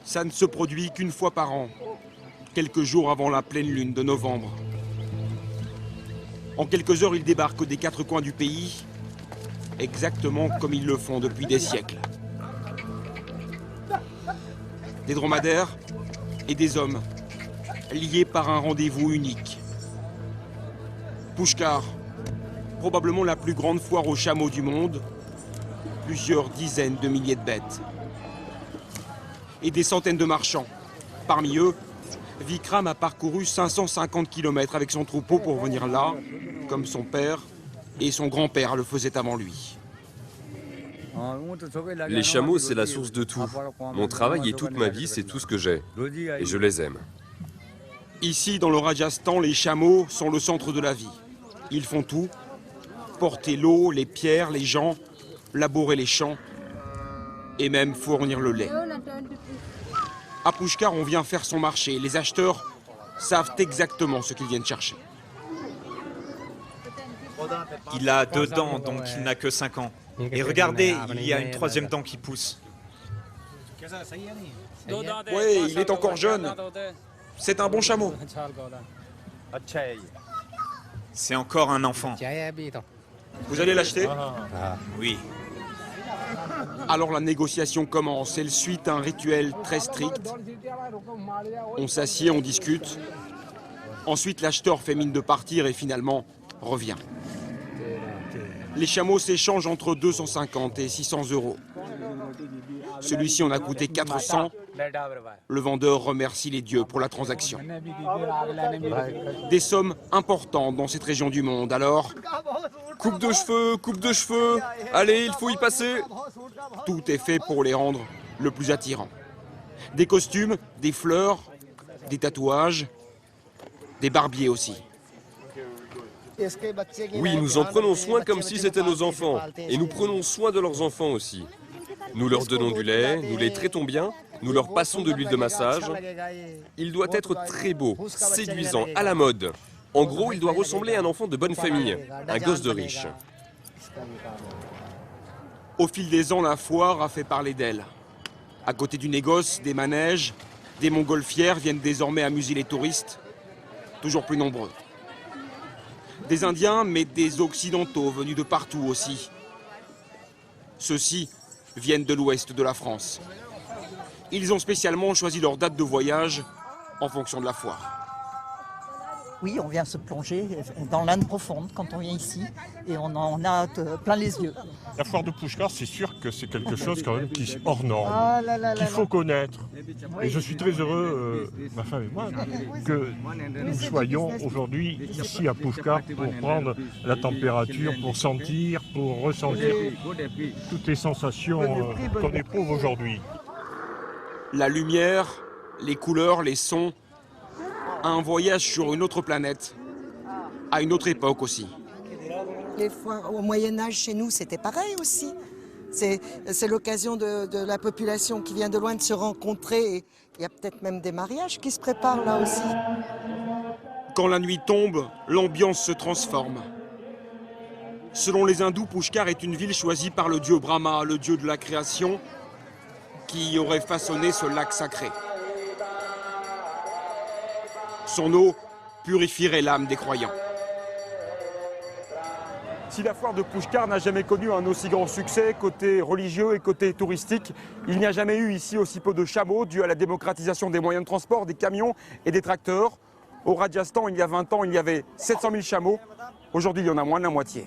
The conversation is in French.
Ça ne se produit qu'une fois par an, quelques jours avant la pleine lune de novembre. En quelques heures, ils débarquent des quatre coins du pays, exactement comme ils le font depuis des siècles. Des dromadaires et des hommes, liés par un rendez-vous unique. Pushkar, probablement la plus grande foire aux chameaux du monde, plusieurs dizaines de milliers de bêtes. Et des centaines de marchands. Parmi eux, Vikram a parcouru 550 km avec son troupeau pour venir là, comme son père et son grand-père le faisaient avant lui. Les chameaux, c'est la source de tout. Mon travail et toute ma vie, c'est tout ce que j'ai. Et je les aime. Ici, dans le Rajasthan, les chameaux sont le centre de la vie. Ils font tout. Porter l'eau, les pierres, les gens, labourer les champs et même fournir le lait. À Pushkar, on vient faire son marché. Les acheteurs savent exactement ce qu'ils viennent chercher. Il a 2 dents, donc il n'a que 5 ans. Et regardez, il y a une 3e dent qui pousse. Oui, il est encore jeune. C'est un bon chameau. C'est encore un enfant. Vous allez l'acheter? Oui. Alors la négociation commence. Elle suit un rituel très strict. On s'assied, on discute. Ensuite, l'acheteur fait mine de partir et finalement revient. Les chameaux s'échangent entre 250 et 600 euros. Celui-ci en a coûté 400. Le vendeur remercie les dieux pour la transaction. Des sommes importantes dans cette région du monde. Alors, Coupe de cheveux, allez, il faut y passer. tout est fait pour les rendre le plus attirants. Des costumes, des fleurs, des tatouages, des barbiers aussi. Oui, nous en prenons soin comme si c'était nos enfants. Et nous prenons soin de leurs enfants aussi. Nous leur donnons du lait, nous les traitons bien, nous leur passons de l'huile de massage. Il doit être très beau, séduisant, à la mode. En gros, il doit ressembler à un enfant de bonne famille, un gosse de riche. Au fil des ans, la foire a fait parler d'elle. À côté du négoce, des manèges, des montgolfières viennent désormais amuser les touristes, toujours plus nombreux. Des Indiens, mais des Occidentaux venus de partout aussi. Ceux-ci viennent de l'ouest de la France. Ils ont spécialement choisi leur date de voyage en fonction de la foire. Oui, on vient se plonger dans l'Inde profonde quand on vient ici et on en a plein les yeux. La foire de Pushkar, c'est sûr que c'est quelque chose quand même qui est hors norme, qu'il faut connaître. Et je suis très heureux, ma femme et moi, que nous soyons aujourd'hui ici à Pushkar pour prendre la température, pour sentir, pour ressentir toutes les sensations qu'on éprouve aujourd'hui. La lumière, les couleurs, les sons, un voyage sur une autre planète, à une autre époque aussi. Les foires au Moyen-Âge chez nous, c'était pareil aussi. C'est l'occasion de la population qui vient de loin de se rencontrer. Et il y a peut-être même des mariages qui se préparent là aussi. Quand la nuit tombe, l'ambiance se transforme. Selon les hindous, Pushkar est une ville choisie par le dieu Brahma, le dieu de la création, qui aurait façonné ce lac sacré. Son eau purifierait l'âme des croyants. Si la foire de Pushkar n'a jamais connu un aussi grand succès côté religieux et côté touristique, il n'y a jamais eu ici aussi peu de chameaux dû à la démocratisation des moyens de transport, des camions et des tracteurs. Au Rajasthan, il y a 20 ans, il y avait 700 000 chameaux. Aujourd'hui, il y en a moins de la moitié.